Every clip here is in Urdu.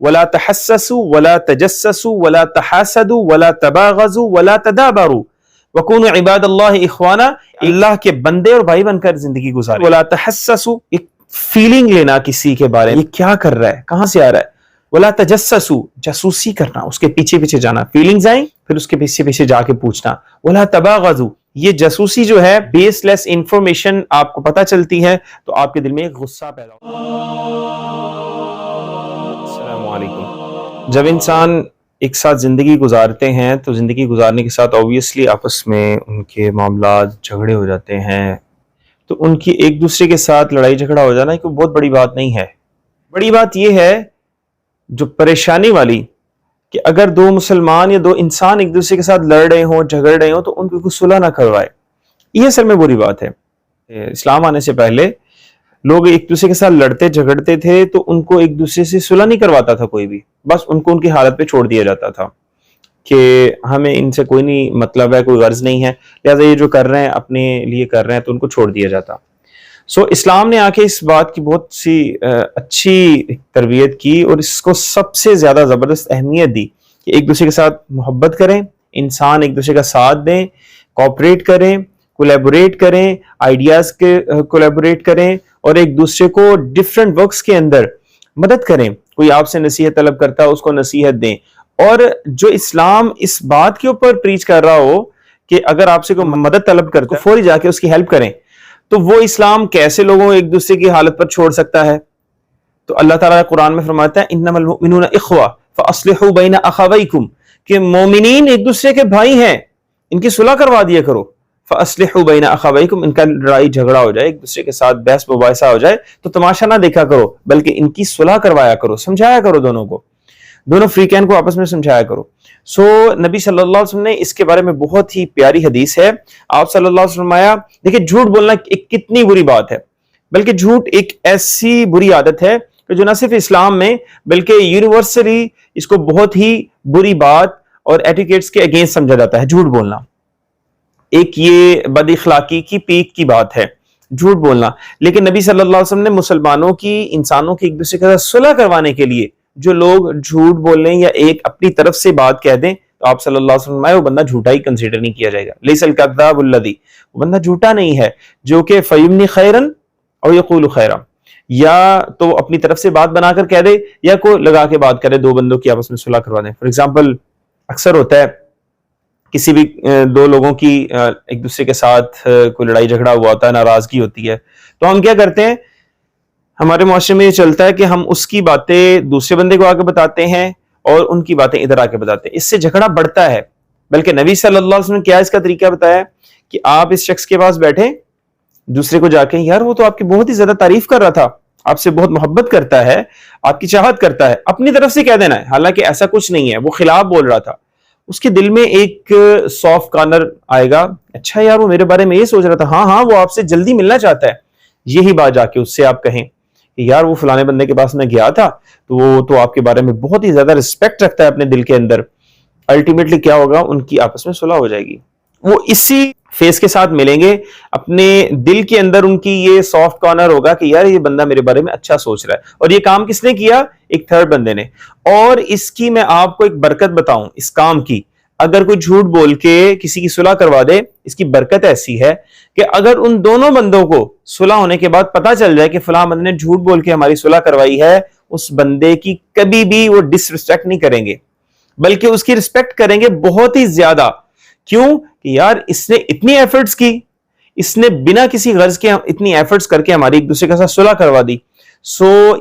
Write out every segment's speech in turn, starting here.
ولا تحسسوا ولا تجسسوا ولا تحاسدوا ولا تباغضوا ولا تدابروا وکونوا عباد اللہ اخوانا، اللہ کے بندے اور بھائی بن کر زندگی گزارے. ولا تحسسوا، ایک فیلنگ لینا کسی کے بارے میں، یہ کیا کر رہا ہے، کہاں سے آ رہا ہے. ولا تجسسوا، جاسوسی کرنا، اس کے پیچھے پیچھے جانا، فیلنگز آئیں پھر اس کے پیچھے پیچھے جا کے پوچھنا. ولا تباغضوا، یہ جاسوسی جو ہے بیس لیس انفارمیشن آپ کو پتہ چلتی ہے تو آپ کے دل میں ایک غصہ پیدا ہوتا ہے. السلام علیکم. جب انسان ایک ساتھ زندگی گزارتے ہیں تو زندگی گزارنے کے ساتھ آبویسلی آپس میں ان کے معاملات جھگڑے ہو جاتے ہیں، تو ان کی ایک دوسرے کے ساتھ لڑائی جھگڑا ہو جانا کوئی بہت بڑی بات نہیں ہے. بڑی بات یہ ہے جو پریشانی والی کہ اگر دو مسلمان یا دو انسان ایک دوسرے کے ساتھ لڑ رہے ہوں، جھگڑ رہے ہوں تو ان کو کوئی صلح نہ کروائے. یہ اصل میں بری بات ہے. اسلام آنے سے پہلے لوگ ایک دوسرے کے ساتھ لڑتے جھگڑتے تھے تو ان کو ایک دوسرے سے صلح نہیں کرواتا تھا کوئی بھی، بس ان کو ان کی حالت پہ چھوڑ دیا جاتا تھا کہ ہمیں ان سے کوئی نہیں مطلب ہے، کوئی غرض نہیں ہے، لہٰذا یہ جو کر رہے ہیں اپنے لیے کر رہے ہیں تو ان کو چھوڑ دیا جاتا. اسلام نے آ کے اس بات کی بہت سی اچھی تربیت کی اور اس کو سب سے زیادہ زبردست اہمیت دی کہ ایک دوسرے کے ساتھ محبت کریں، انسان ایک دوسرے کا ساتھ دیں، کوآپریٹ کریں، کولیبوریٹ کریں، آئیڈیاز کے کولیبوریٹ کریں اور ایک دوسرے کو ڈفرینٹ ورکس کے اندر مدد کریں. کوئی آپ سے نصیحت طلب کرتا ہے اس کو نصیحت دیں. اور جو اسلام اس بات کے اوپر پریچ کر رہا ہو کہ اگر آپ سے کوئی مدد طلب کرتا ہے فوری جا کے اس کی ہیلپ کریں، تو وہ اسلام کیسے لوگوں کو ایک دوسرے کی حالت پر چھوڑ سکتا ہے؟ تو اللہ تعالیٰ قرآن میں فرماتا ہے انما المؤمنون اخوہ فاصلحوا بین اخویکم، کہ مومنین ایک دوسرے کے بھائی ہیں، ان کی صلح کروا دیا کرو. فاصلحوا بین اخویکم، ان کا لڑائی جھگڑا ہو جائے، ایک دوسرے کے ساتھ بحث مباحثہ ہو جائے تو تماشا نہ دیکھا کرو بلکہ ان کی صلح کروایا کرو، سمجھایا کرو، دونوں فریقین کو آپس میں سمجھایا کرو. نبی صلی اللہ علیہ وسلم نے اس کے بارے میں بہت ہی پیاری حدیث ہے. آپ صلی اللہ علیہ وسلم فرمایا، دیکھیں جھوٹ بولنا ایک کتنی بری بات ہے، بلکہ جھوٹ ایک ایسی بری عادت ہے کہ جو نہ صرف اسلام میں بلکہ یونیورسلی اس کو بہت ہی بری بات اور ایٹیکیٹس کے اگینسٹ سمجھا جاتا ہے. جھوٹ بولنا ایک یہ بد اخلاقی کی پیک کی بات ہے، جھوٹ بولنا. لیکن نبی صلی اللہ علیہ وسلم نے مسلمانوں کی، انسانوں کی ایک دوسرے کے ساتھ صلح کروانے کے لیے جو لوگ جھوٹ بول لیں یا ایک اپنی طرف سے بات کہہ دیں تو آپ صلی اللہ علیہ وسلم وہ بندہ جھوٹا ہی کنسیڈر نہیں کیا جائے گا. لیس الکذاب الذی، وہ بندہ جھوٹا نہیں ہے جو کہ فیمنی خیرن اور یقول خیرا، یا تو اپنی طرف سے بات بنا کر کہہ دے یا کو لگا کے بات کرے، دو بندوں کی آپس میں صلح کروا دیں. فار ایگزامپل اکثر ہوتا ہے کسی بھی دو لوگوں کی ایک دوسرے کے ساتھ کوئی لڑائی جھگڑا ہوا ہوتا ہے، ناراضگی ہوتی ہے، تو ہم کیا کرتے ہیں، ہمارے معاشرے میں یہ چلتا ہے کہ ہم اس کی باتیں دوسرے بندے کو آگے بتاتے ہیں اور ان کی باتیں ادھر آ کے بتاتے ہیں. اس سے جھگڑا بڑھتا ہے. بلکہ نبی صلی اللہ علیہ وسلم نے کیا اس کا طریقہ بتایا کہ آپ اس شخص کے پاس بیٹھیں، دوسرے کو جا کے، یار وہ تو آپ کی بہت ہی زیادہ تعریف کر رہا تھا، آپ سے بہت محبت کرتا ہے، آپ کی چاہت کرتا ہے، اپنی طرف سے کہہ دینا ہے حالانکہ ایسا کچھ نہیں ہے، وہ خلاف بول رہا تھا. اس کے دل میں ایک سافٹ کارنر آئے گا، اچھا یار وہ میرے بارے میں یہ سوچ رہا تھا، ہاں وہ آپ سے جلدی ملنا چاہتا ہے. یہی بات جا کے اس سے آپ کہیں کہ یار وہ فلانے بندے کے پاس میں گیا تھا تو وہ تو آپ کے بارے میں بہت ہی زیادہ رسپیکٹ رکھتا ہے اپنے دل کے اندر. الٹیمیٹلی کیا ہوگا، ان کی آپس میں صلح ہو جائے گی. وہ اسی فیس کے ساتھ ملیں گے، اپنے دل کے اندر ان کی یہ سافٹ کارنر ہوگا کہ یار یہ بندہ میرے بارے میں اچھا سوچ رہا ہے. اور یہ کام کس نے کیا؟ ایک تھرڈ بندے نے. اور اس کی میں آپ کو ایک برکت بتاؤں اس کام کی، اگر کوئی جھوٹ بول کے کسی کی صلح کروا دے، اس کی برکت ایسی ہے کہ اگر ان دونوں بندوں کو صلح ہونے کے بعد پتہ چل جائے کہ فلاں بندے نے جھوٹ بول کے ہماری صلح کروائی ہے، اس بندے کی کبھی بھی وہ ڈس ریسپیکٹ نہیں کریں گے بلکہ اس کی ریسپیکٹ کریں گے بہت ہی زیادہ. کیوں کہ یار اس نے اتنی ایفرٹس کی، اس نے بنا کسی غرض کے اتنی ایفرٹس کر کے ہماری ایک دوسرے کے ساتھ صلح کروا دی.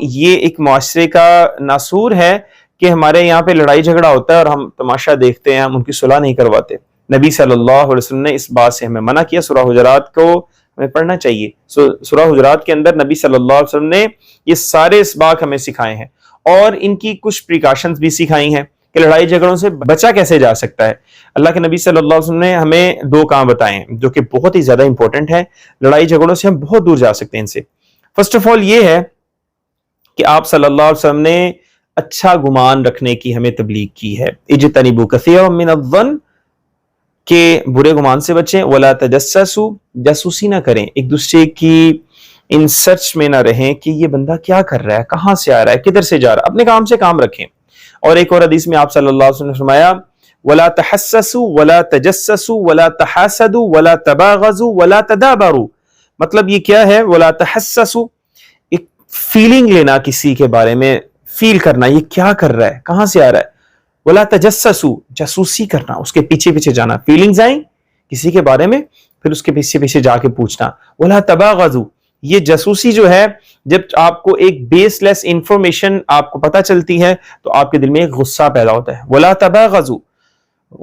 یہ ایک معاشرے کا ناسور ہے کہ ہمارے یہاں پہ لڑائی جھگڑا ہوتا ہے اور ہم تماشا دیکھتے ہیں، ہم ان کی صلح نہیں کرواتے. نبی صلی اللہ علیہ وسلم نے اس بات سے ہمیں منع کیا. سورہ حجرات کو ہمیں پڑھنا چاہیے. سورہ حجرات کے اندر نبی صلی اللہ علیہ وسلم نے یہ سارے اسباق ہمیں سکھائے ہیں اور ان کی کچھ پریکاشنز بھی سکھائی ہیں کہ لڑائی جھگڑوں سے بچا کیسے جا سکتا ہے. اللہ کے نبی صلی اللہ علیہ وسلم نے ہمیں دو کام بتائے ہیں جو کہ بہت ہی زیادہ امپورٹنٹ ہے. لڑائی جھگڑوں سے ہم بہت دور جا سکتے ہیں ان سے. فرسٹ آف آل یہ ہے کہ آپ صلی اللہ علیہ وسلم نے اچھا گمان رکھنے کی ہمیں تبلیغ کی ہے. اجتنبوا کثیرا من الظن، کہ برے گمان سے بچیں. ولا تجسسوا، جاسوسی نہ کریں، ایک دوسرے کی ان سرچ میں نہ رہیں کہ یہ بندہ کیا کر رہا ہے, کہاں سے آ رہا ہے, کدھر سے جا رہا ہے. اپنے کام سے کام رکھیں. اور ایک اور حدیث میں آپ صلی اللہ علیہ وسلم نے فرمایا وَلَا تَحَسَّسُوا وَلَا تَجَسَّسُوا وَلَا تَحَاسَدُوا وَلَا تَبَاغَضُوا وَلَا تَدَابَرُوا. مطلب یہ کیا ہے؟ وَلَا تَحَسَّسُوا, ایک فیلنگ لینا کسی کے بارے میں, فیل کرنا یہ کیا کر رہا ہے, کہاں سے آ رہا ہے. وَلَا تَجَسَّسُوا, جاسوسی کرنا, اس کے پیچھے پیچھے جانا, فیلنگز آئیں کسی کے بارے میں پھر اس کے پیچھے پیچھے جا کے پوچھنا. وَلَا تَبَاغَضُوا, یہ جاسوسی جو ہے جب آپ کو ایک بیس لیس انفارمیشن آپ کو پتہ چلتی ہے تو آپ کے دل میں ایک غصہ پیدا ہوتا ہے. وَلَا تَبَاغَضُوا,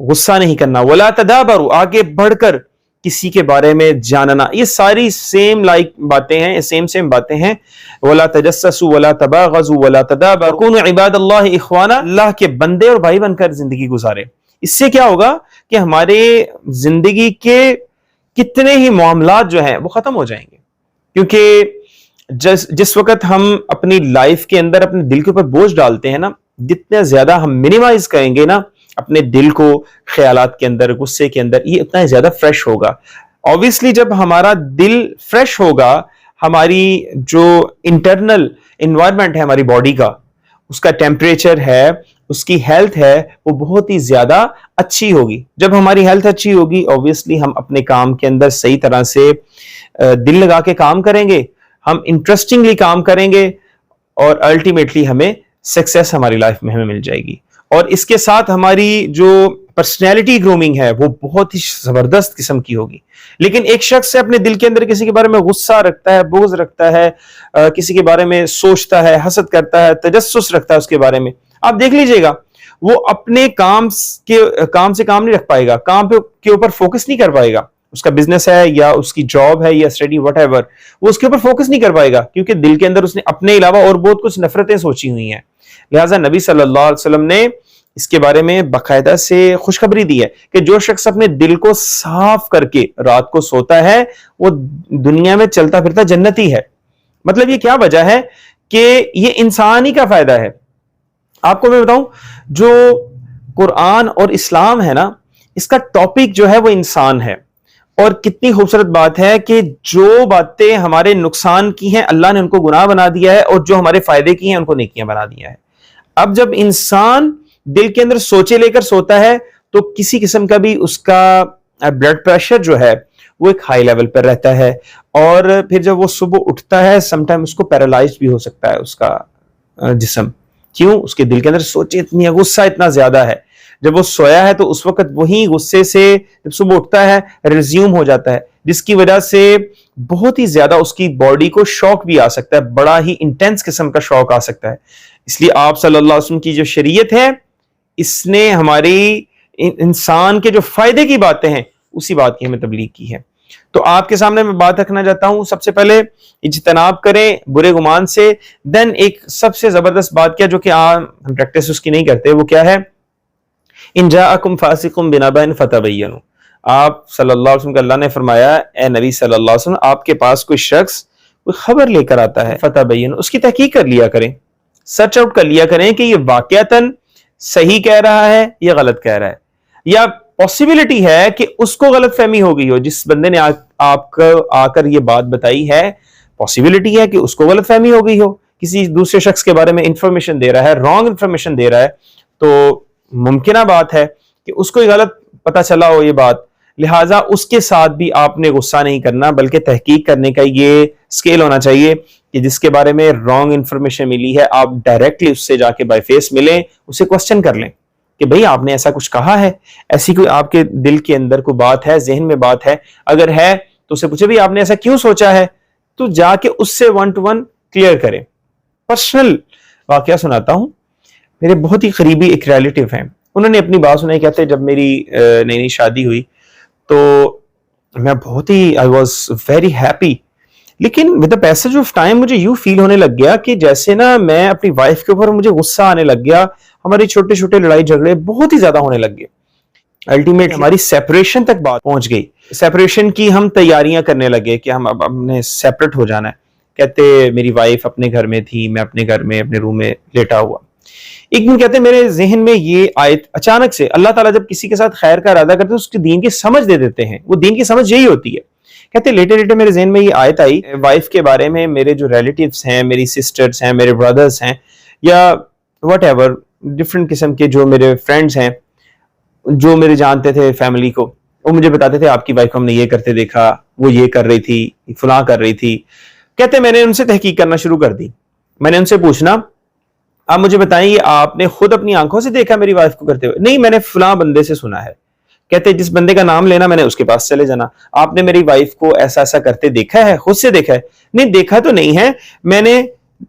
غصہ نہیں کرنا. وَلَا تَدَابَرُوا, آگے بڑھ کر کسی کے بارے میں جاننا. یہ ساری سیم باتیں ہیں, سیم باتیں ہیں. وَلَا تَجَسَّسُوا وَلَا تَبَاغَضُوا وَلَا تَدَابَرُوا وَكُونُوا عِبَادَ اللَّهِ إِخْوَانًا, اللہ کے بندے اور بھائی بن کر زندگی گزارے. اس سے کیا ہوگا کہ ہمارے زندگی کے کتنے ہی معاملات جو ہیں وہ ختم ہو جائیں گے. کیونکہ جس وقت ہم اپنی لائف کے اندر اپنے دل کے اوپر بوجھ ڈالتے ہیں نا, جتنا زیادہ ہم منیمائز کریں گے نا اپنے دل کو, خیالات کے اندر, غصے کے اندر, یہ اتنا زیادہ فریش ہوگا. obviously جب ہمارا دل فریش ہوگا, ہماری جو انٹرنل انوائرمنٹ ہے ہماری باڈی کا, اس کا ٹیمپریچر ہے, اس کی ہیلتھ ہے, وہ بہت ہی زیادہ اچھی ہوگی. جب ہماری ہیلتھ اچھی ہوگی obviously ہم اپنے کام کے اندر صحیح طرح سے دل لگا کے کام کریں گے, ہم انٹرسٹنگلی کام کریں گے اور الٹیمیٹلی ہمیں سکسیس ہماری لائف میں ہمیں مل جائے گی. اور اس کے ساتھ ہماری جو پرسنالٹی گرومنگ ہے وہ بہت ہی زبردست قسم کی ہوگی. لیکن ایک شخص سے اپنے دل کے اندر کسی کے بارے میں غصہ رکھتا ہے, بغض رکھتا ہے, کسی کے بارے میں سوچتا ہے, حسد کرتا ہے, تجسس رکھتا ہے اس کے بارے میں, آپ دیکھ لیجئے گا وہ اپنے کام سے کام نہیں رکھ پائے گا, کام کے اوپر فوکس نہیں کر پائے گا. اس کا بزنس ہے یا اس کی جاب ہے یا اسٹڈی وٹ ایور, وہ اس کے اوپر فوکس نہیں کر پائے گا کیونکہ دل کے اندر اس نے اپنے علاوہ اور بہت کچھ نفرتیں سوچی ہوئی ہیں. لہٰذا نبی صلی اللہ علیہ وسلم نے اس کے بارے میں باقاعدہ سے خوشخبری دی ہے کہ جو شخص اپنے دل کو صاف کر کے رات کو سوتا ہے وہ دنیا میں چلتا پھرتا جنتی ہے. مطلب یہ کیا وجہ ہے کہ یہ انسان ہی کا فائدہ ہے. آپ کو میں بتاؤں, جو قرآن اور اسلام ہے نا, اس کا ٹاپک جو ہے وہ انسان ہے. اور کتنی خوبصورت بات ہے کہ جو باتیں ہمارے نقصان کی ہیں اللہ نے ان کو گناہ بنا دیا ہے, اور جو ہمارے فائدے کی ہیں ان کو نیکیاں بنا دیا ہے. اب جب انسان دل کے اندر سوچے لے کر سوتا ہے تو کسی قسم کا بھی اس کا بلڈ پریشر جو ہے وہ ایک ہائی لیول پر رہتا ہے, اور پھر جب وہ صبح اٹھتا ہے سم ٹائم اس کو پیرالائزڈ بھی ہو سکتا ہے اس کا جسم. کیوں؟ اس کے دل کے اندر سوچے اتنی ہے, غصہ اتنا زیادہ ہے. جب وہ سویا ہے تو اس وقت وہی غصے سے جب صبح اٹھتا ہے ریزیوم ہو جاتا ہے, جس کی وجہ سے بہت ہی زیادہ اس کی باڈی کو شوق بھی آ سکتا ہے, بڑا ہی انٹینس قسم کا شوق آ سکتا ہے. اس لیے آپ صلی اللہ علیہ وسلم کی جو شریعت ہے اس نے ہماری انسان کے جو فائدے کی باتیں ہیں اسی بات کی ہمیں تبلیغ کی ہے. تو آپ کے سامنے میں بات رکھنا چاہتا ہوں, سب سے پہلے اجتناب کریں برے گمان سے. دین ایک سب سے زبردست بات کیا جو کہ ہم پریکٹس اس کی نہیں کرتے, وہ کیا ہے؟ ان جاءکم فاسق بنبأ فتبینوا. آپ صلی اللہ علیہ وسلم کا اللہ نے فرمایا اے نبی صلی اللہ علیہ وسلم, آپ کے پاس کوئی شخص کوئی خبر لے کر آتا ہے, فتبینوا, اس کی تحقیق کر لیا کریں, سرچ آؤٹ کر لیا کریں کہ یہ واقعتاً صحیح کہہ رہا ہے یا غلط کہہ رہا ہے, یا پاسبلٹی ہے کہ اس کو غلط فہمی ہو گئی ہو. جس بندے نے آپ کو آ کر یہ بات بتائی ہے, پاسبلٹی ہے کہ اس کو غلط فہمی ہو گئی ہو, کسی دوسرے شخص کے بارے میں انفارمیشن دے رہا ہے, رانگ انفارمیشن دے رہا ہے, تو ممکنہ بات ہے کہ اس کو غلط پتہ چلا ہو یہ بات. لہٰذا اس کے ساتھ بھی آپ نے غصہ نہیں کرنا, بلکہ تحقیق کرنے کا یہ اسکیل ہونا چاہیے کہ جس کے بارے میں رانگ انفارمیشن ملی ہے آپ ڈائریکٹلی اس سے جا کے بائی فیس ملیں, اسے کوسچن کر لیں کہ بھئی آپ نے ایسا کچھ کہا ہے, ایسی کوئی آپ کے دل کے اندر کوئی بات ہے, ذہن میں بات ہے, اگر ہے تو اسے پوچھے بھئی آپ نے ایسا کیوں سوچا ہے, تو جا کے اس سے 1 to 1 کلیئر کریں. پرسنل واقعہ سناتا ہوں. میرے بہت ہی قریبی ایک ریلیٹیو ہیں, انہوں نے اپنی بات سنائی. کہتے جب میری نئی شادی ہوئی تو میں بہت ہی I was very happy, لیکن with the passage of time مجھے یوں فیل ہونے لگ گیا کہ جیسے نا میں اپنی وائف کے اوپر مجھے غصہ آنے لگ گیا, ہماری چھوٹے چھوٹے لڑائی جھگڑے بہت ہی زیادہ ہونے لگ گئے. الٹیمیٹ ہماری سیپریشن تک بات پہنچ گئی. سیپریشن کی ہم تیاریاں کرنے لگے کہ ہم اب نے سیپریٹ ہو جانا ہے. کہتے میری وائف اپنے گھر میں تھی, میں اپنے گھر میں اپنے روم میں لیٹا ہوا. ایک دن کہتے ہیں میرے ذہن میں یہ آیت اچانک سے، اللہ تعالیٰ جب کسی کے ساتھ خیر کا ارادہ کرتے ہیں اس کے دین کی سمجھ دے دیتے ہیں، وہ دین کی سمجھ یہی ہوتی ہے. کہتے لیٹے لیٹے میرے ذہن میں یہ آیت آئی وائف کے بارے میں. میرے جو ریلیٹیوز ہیں، میری سسٹرز ہیں، میرے برادرز ہیں، یا وٹ ایور ڈفرینٹ قسم کے جو میرے فرینڈز ہیں جو میرے جانتے تھے فیملی کو، وہ مجھے بتاتے تھے آپ کی وائف کو ہم نے یہ کرتے دیکھا، وہ یہ کر رہی تھی، فلاں کر رہی تھی. کہتے میں نے ان سے تحقیق کرنا شروع کر دی. میں نے ان سے پوچھنا آپ مجھے بتائیں یہ آپ نے خود اپنی آنکھوں سے دیکھا میری وائف کو کرتے ہوئے؟ نہیں، میں نے فلاں بندے سے سنا ہے. کہتے جس بندے کا نام لینا میں نے اس کے پاس چلے جانا. آپ نے میری وائف کو ایسا ایسا کرتے دیکھا ہے؟ خود سے دیکھا ہے؟ نہیں دیکھا تو نہیں ہے، میں نے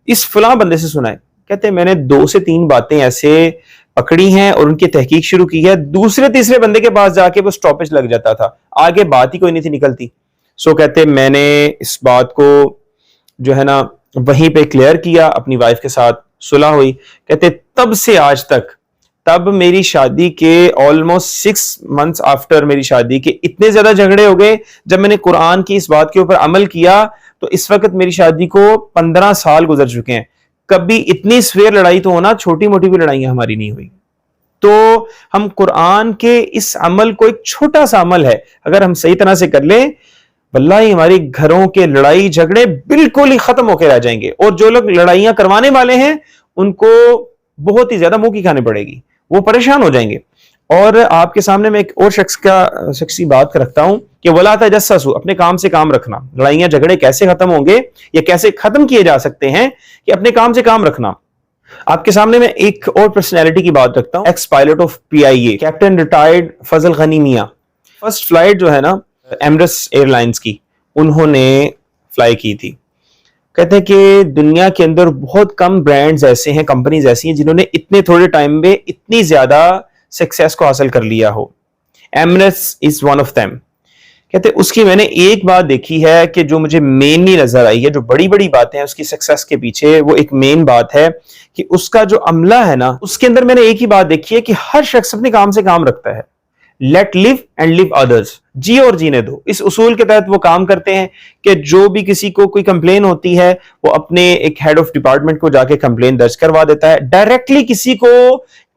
اس فلاں بندے سے سنا ہے. کہتے میں نے 2 سے 3 باتیں ایسے پکڑی ہیں اور ان کی تحقیق شروع کی ہے. دوسرے تیسرے بندے کے پاس جا کے وہ سٹاپیج لگ جاتا تھا، آگے بات ہی کوئی نہیں تھی نکلتی. سو کہتے میں نے اس بات کو جو ہے نا وہیں پہ کلیئر کیا، اپنی وائف کے ساتھ صلح ہوئی. کہتے تب سے آج تک، تب میری شادی کے آلموسٹ 6 months آفٹر میری شادی کے اتنے زیادہ جھگڑے ہو گئے. جب میں نے قرآن کی اس بات کے اوپر عمل کیا تو اس وقت میری شادی کو 15 سال گزر چکے ہیں. کبھی اتنی سویر لڑائی تو ہونا، چھوٹی موٹی بھی لڑائیاں ہماری نہیں ہوئی. تو ہم قرآن کے اس عمل کو، ایک چھوٹا سا عمل ہے، اگر ہم صحیح طرح سے کر لیں، واللہ ہماری گھروں کے لڑائی جھگڑے بالکل ہی ختم ہو کے رہ جائیں گے. اور جو لوگ لڑائیاں کروانے والے ہیں ان کو بہت ہی زیادہ منہ کی کھانی پڑے گی، وہ پریشان ہو جائیں گے. اور آپ کے سامنے میں ایک اور شخصی بات رکھتا ہوں کہ ولا تجسسوا، اپنے کام سے کام رکھنا. لڑائیاں جھگڑے کیسے ختم ہوں گے یا کیسے ختم کیے جا سکتے ہیں کہ اپنے کام سے کام رکھنا. آپ کے سامنے میں ایک اور پرسنالٹی کی بات رکھتا ہوں، x pilot of PIA، captain retired فضل غنی میاں. فرسٹ فلائٹ جو ہے نا ایمریٹس ایئر لائنز کی، انہوں نے فلائی کی تھی. کہتے ہیں کہ دنیا کے اندر بہت کم برانڈز ایسے ہیں، کمپنیز ایسی ہیں جنہوں نے اتنے تھوڑے ٹائم میں اتنی زیادہ سکسیس کو حاصل کر لیا ہو. Emirates is one of them. کہتے اس کی میں نے ایک بات دیکھی ہے کہ جو مجھے مینلی نظر آئی ہے، جو بڑی بڑی باتیں ہیں اس کی سکسیس کے پیچھے، وہ ایک مین بات ہے کہ اس کا جو عملہ ہے نا، اس کے اندر میں نے ایک ہی بات دیکھی ہے کہ ہر شخص اپنے کام سے کام رکھتا ہے. Let live and live others, جی اور جینے دو. اس اصول کے تحت وہ کام کرتے ہیں کہ جو بھی کسی کو کوئی کمپلین ہوتی ہے وہ اپنے ایک ہیڈ آف ڈپارٹمنٹ کو جا کے کمپلین درج کروا دیتا ہے. ڈائریکٹلی کسی کو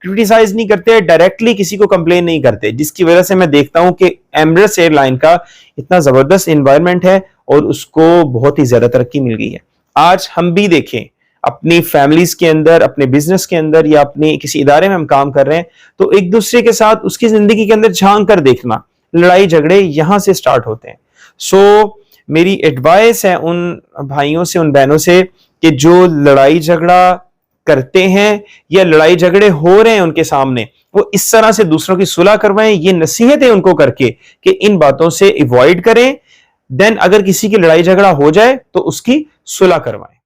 کرٹیسائز نہیں کرتے، ڈائریکٹلی کسی کو کمپلین نہیں کرتے، جس کی وجہ سے میں دیکھتا ہوں کہ ایمریٹس ایئر لائن کا اتنا زبردست انوائرمنٹ ہے اور اس کو بہت ہی زیادہ ترقی مل گئی ہے. آج ہم بھی دیکھیں اپنی فیملیز کے اندر، اپنے بزنس کے اندر یا اپنے کسی ادارے میں ہم کام کر رہے ہیں تو ایک دوسرے کے ساتھ اس کی زندگی کے اندر جھانک کر دیکھنا، لڑائی جھگڑے یہاں سے سٹارٹ ہوتے ہیں. سو میری ایڈوائس ہے ان بھائیوں سے، ان بہنوں سے کہ جو لڑائی جھگڑا کرتے ہیں یا لڑائی جھگڑے ہو رہے ہیں ان کے سامنے، وہ اس طرح سے دوسروں کی صلح کروائیں. یہ نصیحتیں ان کو کر کے کہ ان باتوں سے ایوائڈ کریں. دین اگر کسی کی لڑائی جھگڑا ہو جائے تو اس کی صلح کروائیں.